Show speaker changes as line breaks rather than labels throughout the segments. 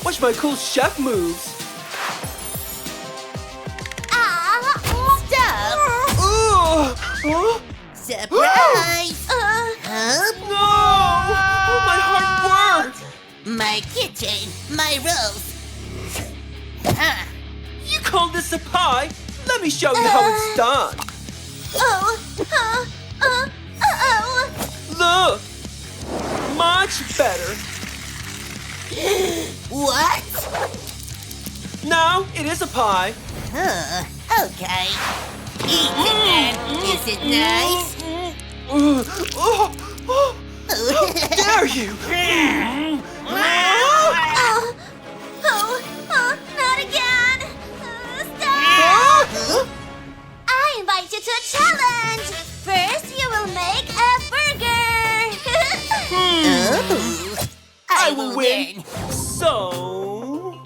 Watch my cool chef moves.
Stop!
Oh,
Surprise!
no! Oh, my heart worked.
My kitchen, my rolls.
You call this a pie? Let me show you how it's done. Look, much better.
What?
Now it is a pie.
Okay. Eat it then. Is it nice?
How dare you?
Not again! Stop! I invite you to a challenge! First, you will make a burger!
I will win. So,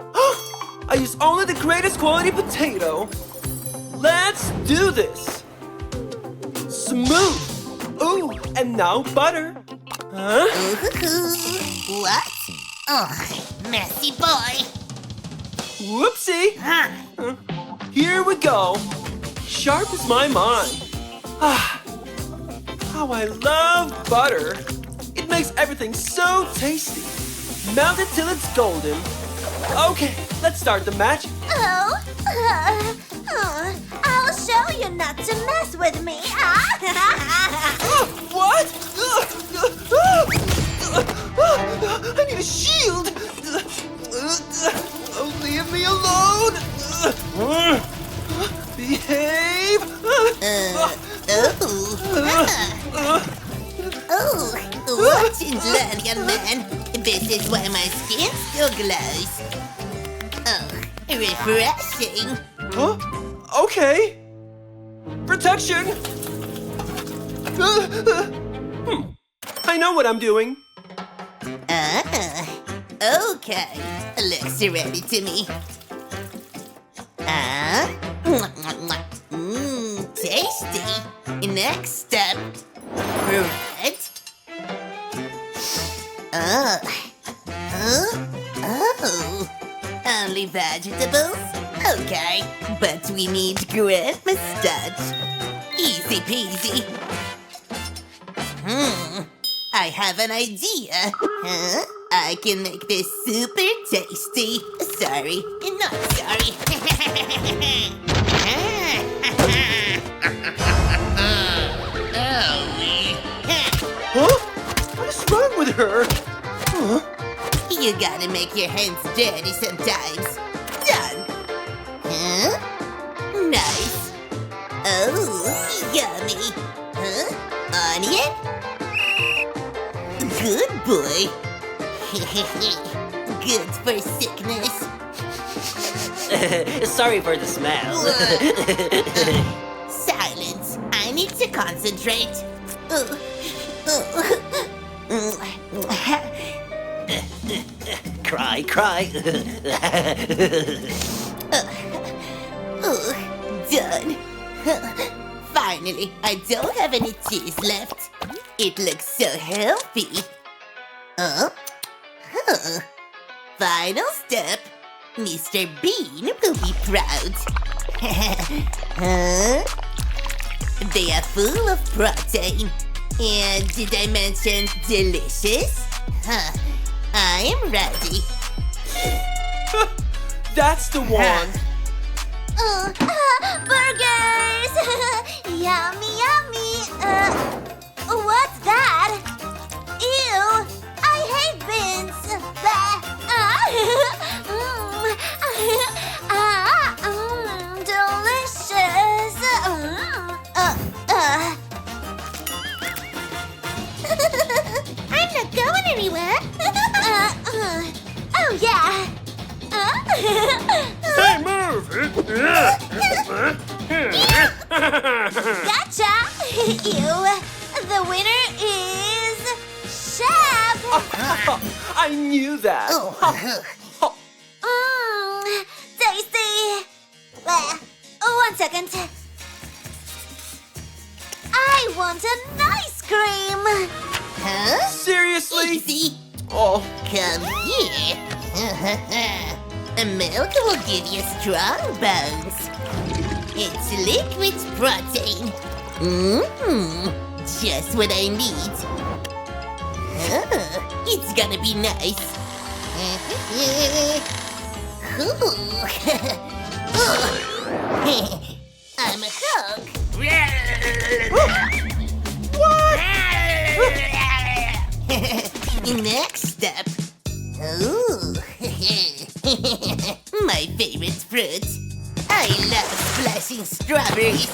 I use only the greatest quality potato. Let's do this. Smooth. Ooh, and now butter. Huh?
What? Oh, messy boy.
Whoopsie. Here we go. Sharp as my mind. How I love butter. It makes everything so tasty. Melt it till it's golden. Okay, let's start the magic.
I'll show you not to mess with me.
What? I need a shield. Oh, leave me alone. Behave.
Watch and learn, young man. This is why my skin still glows. Refreshing.
Huh? Okay. Protection. I know what I'm doing.
Okay. Looks ready to me. Tasty. Next step. Bread. Only vegetables? Okay, but we need great mustard. Easy peasy. I have an idea. I can make this super tasty. Sorry, not sorry.
Huh? What is wrong with her? Huh?
You gotta make your hands dirty sometimes. Done. Nice. Oh, yummy. Onion? Good boy. Good for sickness.
Sorry for the smell.
Silence. I need to concentrate.
Cry, cry.
Done. Finally, I don't have any cheese left. It looks so healthy. Final step. Mr. Bean will be proud. They are full of protein. And did I mention delicious? I am ready.
That's the one.
Burgers! Yummy, yummy! What's that? Ew! I hate beans! Delicious! I'm not going anywhere! Oh yeah!
Hey, move!
Gotcha! The winner is Chef!
I knew that.
Tasty! 1 second. I want an ice cream!
Huh?
Seriously?
Easy.
Oh,
Come here. Milk will give you strong bones. It's liquid protein. Just what I need. It's gonna be nice. I'm a Hulk. Next step. Ooh. My favorite fruit. I love splashing strawberries.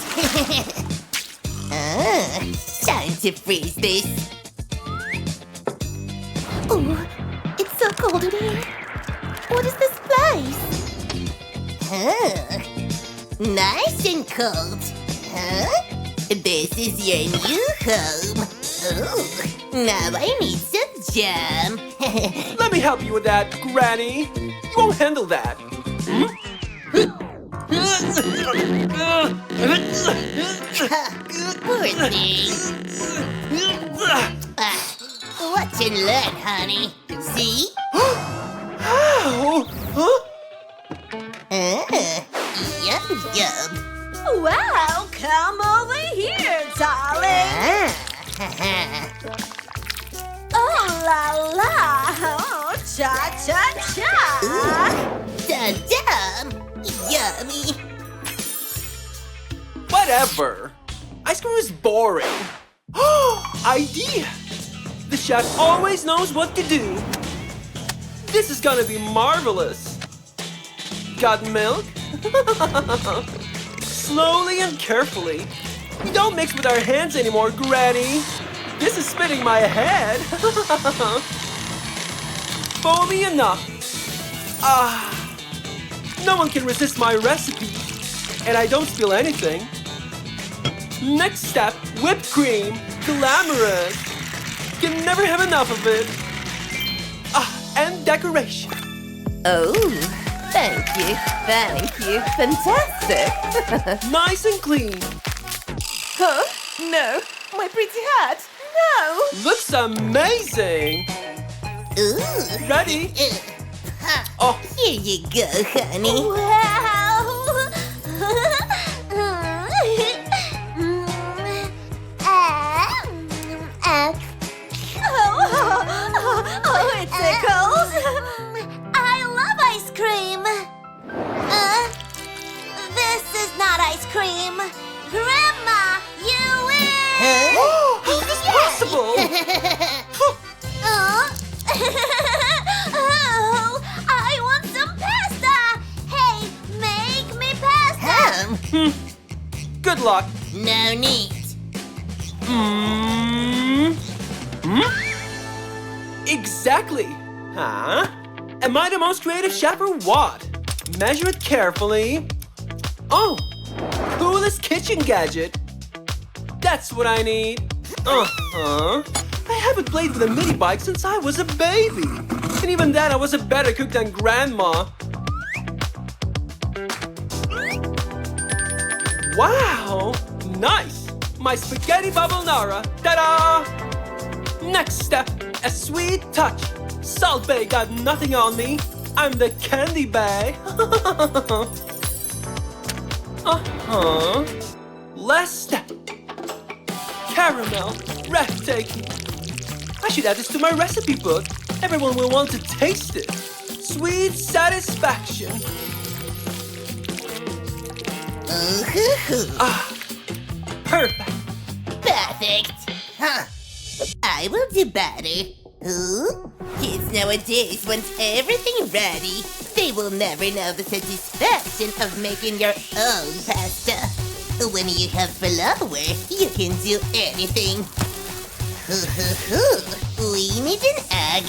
Time to freeze this.
Ooh, it's so cold in here. What is this place?
Nice and cold. This is your new home. Ooh, now I need some jam.
Let me help you with that, Granny. You won't handle that.
Poor thing. Watch and learn, honey. See?
Ow! Huh?
Yum, yum.
Wow, come over here, darling. Oh la la, oh, cha cha cha.
Dum-dum. Yummy.
Whatever. Ice cream is boring. Idea! The chef always knows what to do. This is gonna be marvelous. Got milk? Slowly and carefully. We don't mix with our hands anymore, Granny. This is spinning my head. Foamy enough. No one can resist my recipe. And I don't spill anything. Next step, whipped cream. Glamorous. Can never have enough of it. And decoration.
Oh, thank you. Fantastic.
Nice and clean.
Huh? No, my pretty hat. No.
Looks amazing.
Ooh.
Ready?
Oh. Here you go, honey.
Wow. Oh, it tickles. I love ice cream. This is not ice cream. Grandma, you win.
How is this possible?
Oh, I want some pasta. Hey, make me pasta.
Good luck.
No need.
Exactly. Huh? Am I the most creative chef or what? Measure it carefully. Oh, coolest kitchen gadget. That's what I need. I haven't played with a mini bike since I was a baby. And even then, I was a better cook than Grandma. Wow, nice. My spaghetti carbonara. Ta-da! Next step, a sweet touch. Salt Bae got nothing on me. I'm the candy bag. Last step. Caramel. Breathtaking. I should add this to my recipe book. Everyone will want to taste it. Sweet satisfaction. Perfect.
Perfect. Huh. I will do better. Ooh. Kids nowadays want everything ready. They will never know the satisfaction of making your own pasta. When you have flour, you can do anything. We need an egg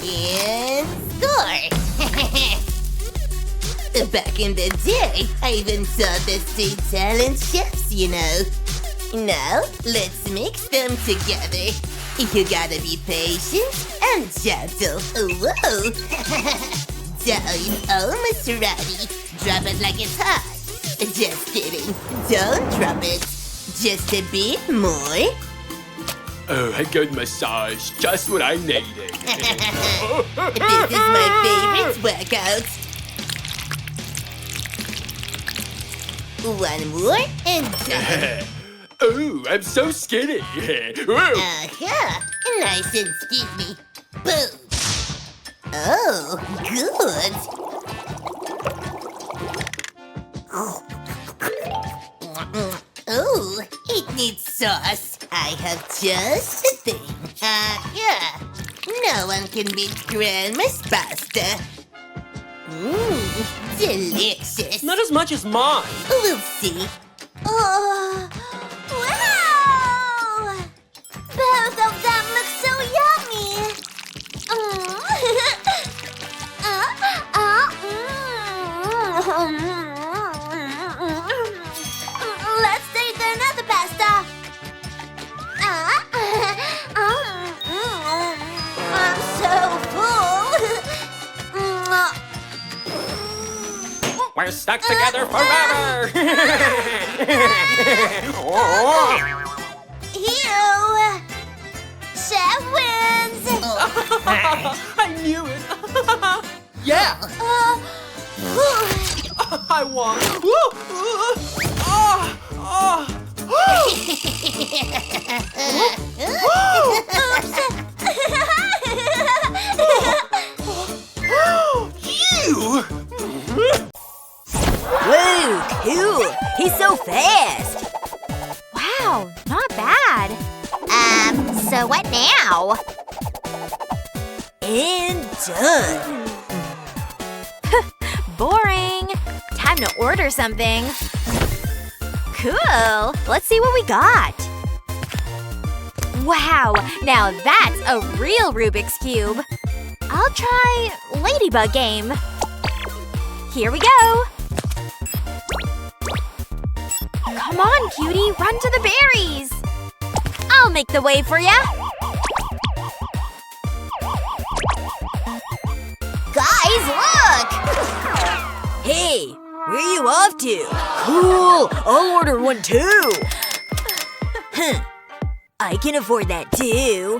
and score. Back in the day, I even saw the street talent chefs, you know. Now, let's mix them together. You gotta be patient and gentle. Whoa! Dough is almost ready. Drop it like it's hot. Just kidding. Don't drop it. Just a bit more.
Oh, a good massage. Just what I needed.
This is my favorite workout. One more and done.
Oh, I'm so skinny.
Uh-huh. Nice and skinny. Boom. Oh, good. Oh, it needs sauce. I have just the thing. Yeah. No one can beat Grandma's pasta. Mmm, delicious.
Not as much as mine.
We'll see.
Oh, wow! Both of them look so yummy. Let's taste another pasta. I'm so full.
We're stuck together forever.
Ew! Chef wins!
I knew it. Yeah, I won. You!
Whoa, cool! He's so fast!
Wow, not bad. So what now?
And done!
Boring. Time to order something. Cool. Let's see what we got. Wow, now that's a real Rubik's Cube. I'll try Ladybug game. Here we go. Come on, cutie, run to the berries. I'll make the way for ya.
Guys, look!
Hey, where are you off to? Cool! I'll order one too! Huh. I can afford that too.